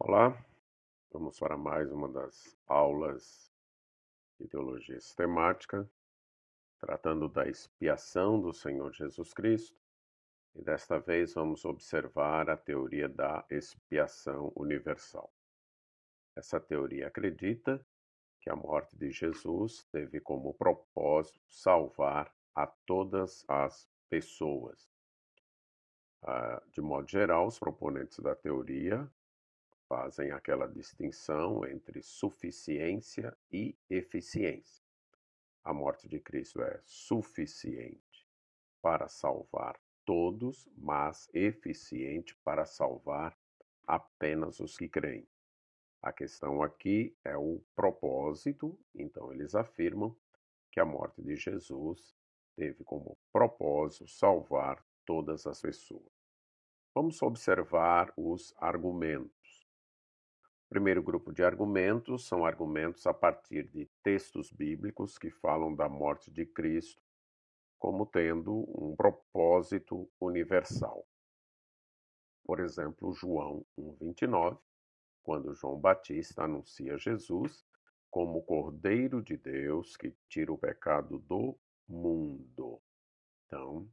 Olá, vamos para mais uma das aulas de teologia sistemática, tratando da expiação do Senhor Jesus Cristo, e desta vez vamos observar a teoria da expiação universal. Essa teoria acredita que a morte de Jesus teve como propósito salvar a todas as pessoas. De modo geral, os proponentes da teoria fazem aquela distinção entre suficiência e eficiência. A morte de Cristo é suficiente para salvar todos, mas eficiente para salvar apenas os que creem. A questão aqui é o propósito, então eles afirmam que a morte de Jesus teve como propósito salvar todas as pessoas. Vamos observar os argumentos. O primeiro grupo de argumentos são argumentos a partir de textos bíblicos que falam da morte de Cristo como tendo um propósito universal. Por exemplo, João 1,29, quando João Batista anuncia Jesus como o Cordeiro de Deus que tira o pecado do mundo. Então,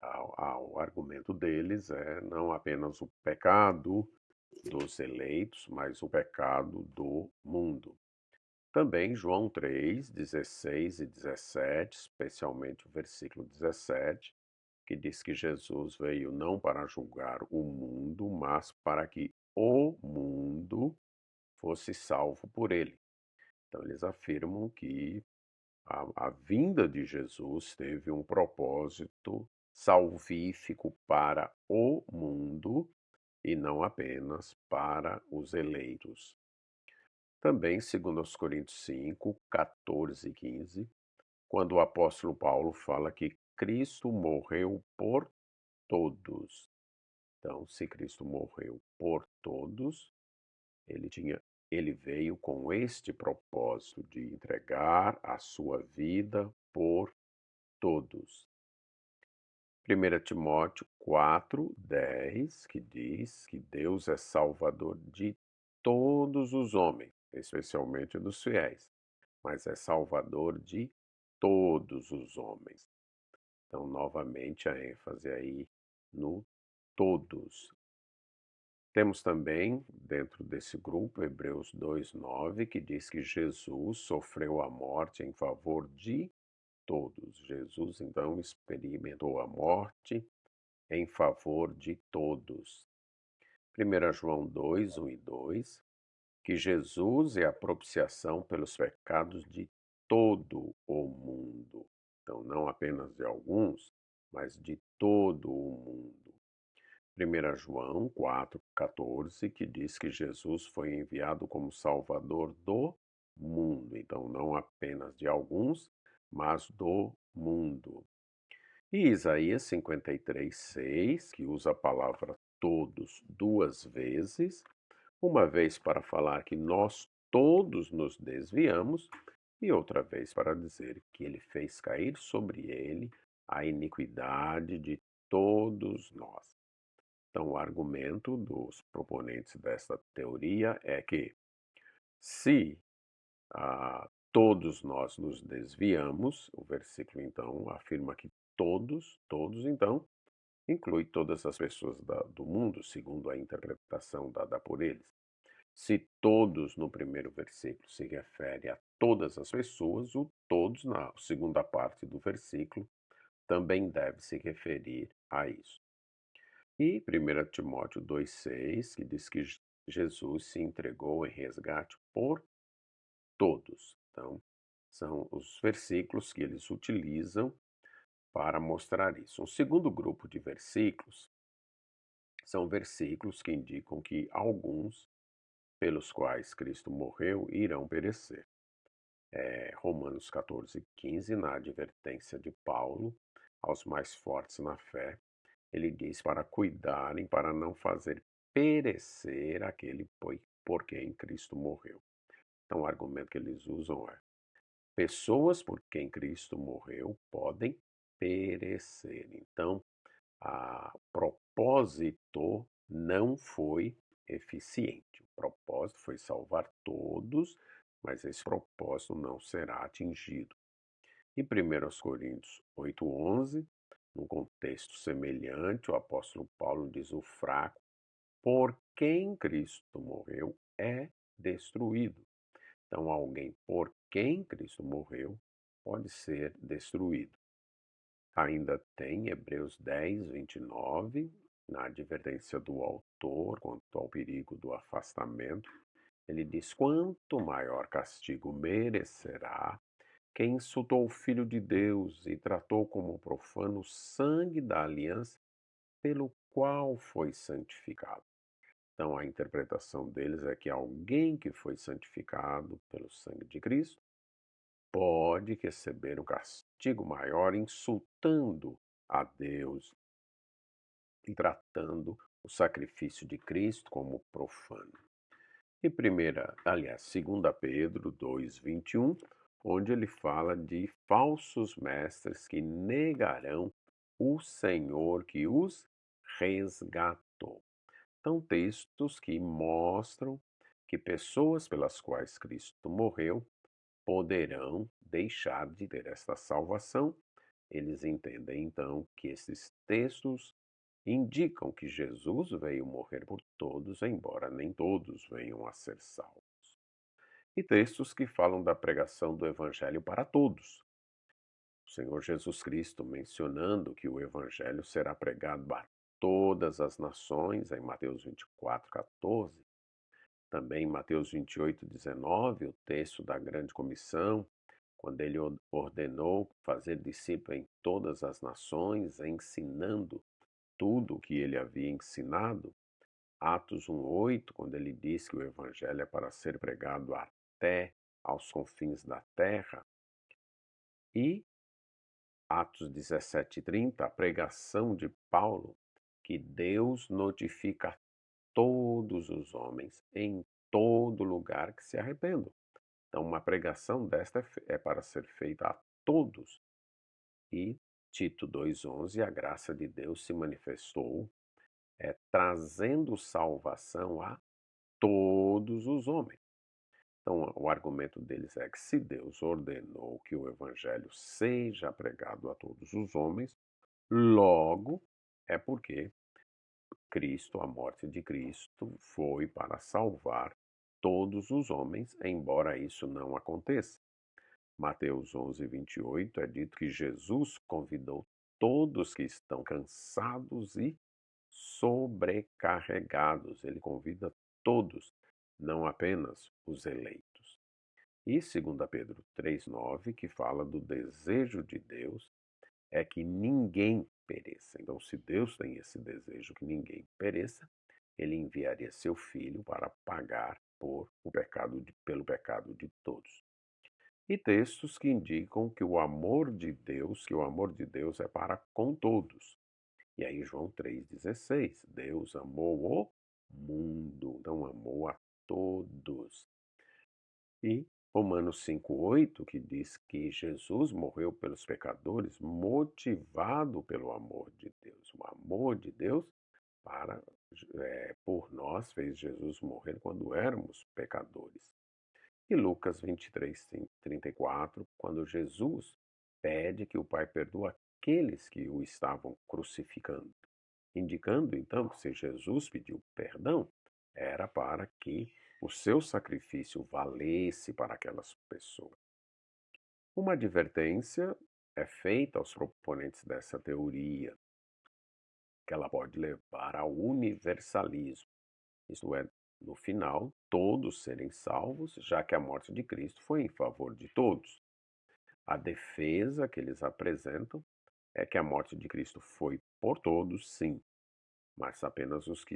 o argumento deles é não apenas o pecado dos eleitos, mas o pecado do mundo. Também João 3, 16 e 17, especialmente o versículo 17, que diz que Jesus veio não para julgar o mundo, mas para que o mundo fosse salvo por ele. Então, eles afirmam que a vinda de Jesus teve um propósito salvífico para o mundo e não apenas para os eleitos. Também, segundo aos Coríntios 5, 14 e 15, quando o apóstolo Paulo fala que Cristo morreu por todos. Então, se Cristo morreu por todos, ele veio com este propósito de entregar a sua vida por todos. 1 Timóteo 4, 10, que diz que Deus é salvador de todos os homens, especialmente dos fiéis, mas é salvador de todos os homens. Então, novamente, a ênfase aí no todos. Temos também, dentro desse grupo, Hebreus 2:9, que diz que Jesus sofreu a morte em favor de todos. Jesus, então, experimentou a morte em favor de todos. 1 João 2, 1 e 2, que Jesus é a propiciação pelos pecados de todo o mundo. Então, não apenas de alguns, mas de todo o mundo. 1 João 4,14, que diz que Jesus foi enviado como Salvador do mundo. Então, não apenas de alguns, mas do mundo. E Isaías 53:6, que usa a palavra todos duas vezes, uma vez para falar que nós todos nos desviamos, e outra vez para dizer que ele fez cair sobre ele a iniquidade de todos nós. Então, o argumento dos proponentes desta teoria é que, se todos nós nos desviamos, o versículo então afirma que todos então, inclui todas as pessoas do mundo, segundo a interpretação dada por eles. Se todos no primeiro versículo se refere a todas as pessoas, o todos na segunda parte do versículo também deve se referir a isso. E 1 Timóteo 2,6, que diz que Jesus se entregou em resgate por todos. Então, são os versículos que eles utilizam para mostrar isso. Um segundo grupo de versículos são versículos que indicam que alguns pelos quais Cristo morreu irão perecer. Romanos 14:15, na advertência de Paulo aos mais fortes na fé, ele diz para cuidarem para não fazer perecer aquele por quem Cristo morreu. Então, o argumento que eles usam é: pessoas por quem Cristo morreu podem perecer. Então, a propósito não foi eficiente. O propósito foi salvar todos, mas esse propósito não será atingido. Em 1 Coríntios 8,11, num contexto semelhante, o apóstolo Paulo diz: o fraco, por quem Cristo morreu, é destruído. Então, alguém por quem Cristo morreu pode ser destruído. Ainda tem Hebreus 10, 29, na advertência do autor quanto ao perigo do afastamento. Ele diz: quanto maior castigo merecerá quem insultou o Filho de Deus e tratou como profano o sangue da aliança pelo qual foi santificado. Então, a interpretação deles é que alguém que foi santificado pelo sangue de Cristo pode receber um castigo maior insultando a Deus e tratando o sacrifício de Cristo como profano. Em segunda Pedro 2:21, onde ele fala de falsos mestres que negarão o Senhor que os resgatou. Então, textos que mostram que pessoas pelas quais Cristo morreu poderão deixar de ter esta salvação. Eles entendem então que esses textos indicam que Jesus veio morrer por todos, embora nem todos venham a ser salvos. E textos que falam da pregação do Evangelho para todos. O Senhor Jesus Cristo mencionando que o Evangelho será pregado a todas as nações, em Mateus 24:14. Também em Mateus 28:19, o texto da grande comissão, quando ele ordenou fazer discípulo em todas as nações, ensinando tudo o que ele havia ensinado. Atos 1:8, quando ele diz que o evangelho é para ser pregado até aos confins da terra. E Atos 17:30, a pregação de Paulo, que Deus notifica a todos os homens em todo lugar que se arrependam. Então, uma pregação desta é para ser feita a todos. E Tito 2:11, a graça de Deus se manifestou, trazendo salvação a todos os homens. Então, o argumento deles é que se Deus ordenou que o evangelho seja pregado a todos os homens, logo é porque Cristo, a morte de Cristo, foi para salvar todos os homens, embora isso não aconteça. Mateus 11:28 é dito que Jesus convidou todos que estão cansados e sobrecarregados. Ele convida todos, não apenas os eleitos. E 2 Pedro 3:9, que fala do desejo de Deus, é que ninguém pereça. Então, se Deus tem esse desejo que ninguém pereça, ele enviaria seu filho para pagar pelo pecado de todos. E textos que indicam que o amor de Deus é para com todos. E aí João 3,16, Deus amou o mundo, não amou a todos. E Romanos 5,8, que diz que Jesus morreu pelos pecadores, motivado pelo amor de Deus. O amor de Deus por nós fez Jesus morrer quando éramos pecadores. E Lucas 23:34, quando Jesus pede que o Pai perdoe aqueles que o estavam crucificando, indicando então que se Jesus pediu perdão, era para que o seu sacrifício valesse para aquelas pessoas. Uma advertência é feita aos proponentes dessa teoria, que ela pode levar ao universalismo, isto é, no final, todos serem salvos, já que a morte de Cristo foi em favor de todos. A defesa que eles apresentam é que a morte de Cristo foi por todos, sim, mas apenas os que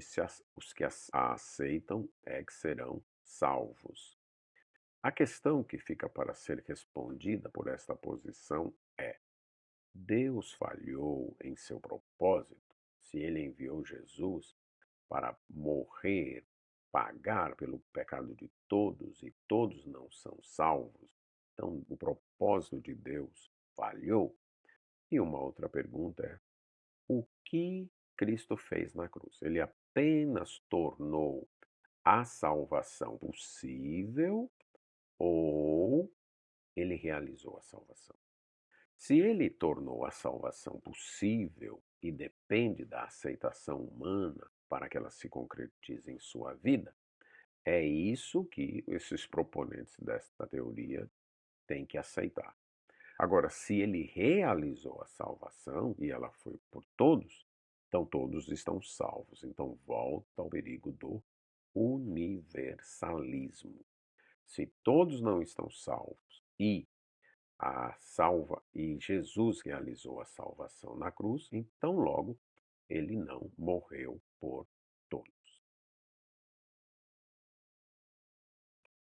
a aceitam é que serão salvos. A questão que fica para ser respondida por esta posição é: Deus falhou em seu propósito se ele enviou Jesus para morrer, pagar pelo pecado de todos e todos não são salvos? Então, o propósito de Deus falhou? E uma outra pergunta é: o que Cristo fez na cruz? Ele apenas tornou a salvação possível ou ele realizou a salvação. Se ele tornou a salvação possível e depende da aceitação humana para que ela se concretize em sua vida, é isso que esses proponentes desta teoria têm que aceitar. Agora, se ele realizou a salvação e ela foi por todos, então todos estão salvos. Então volta ao perigo do universalismo. Se todos não estão salvos e Jesus realizou a salvação na cruz, então logo ele não morreu por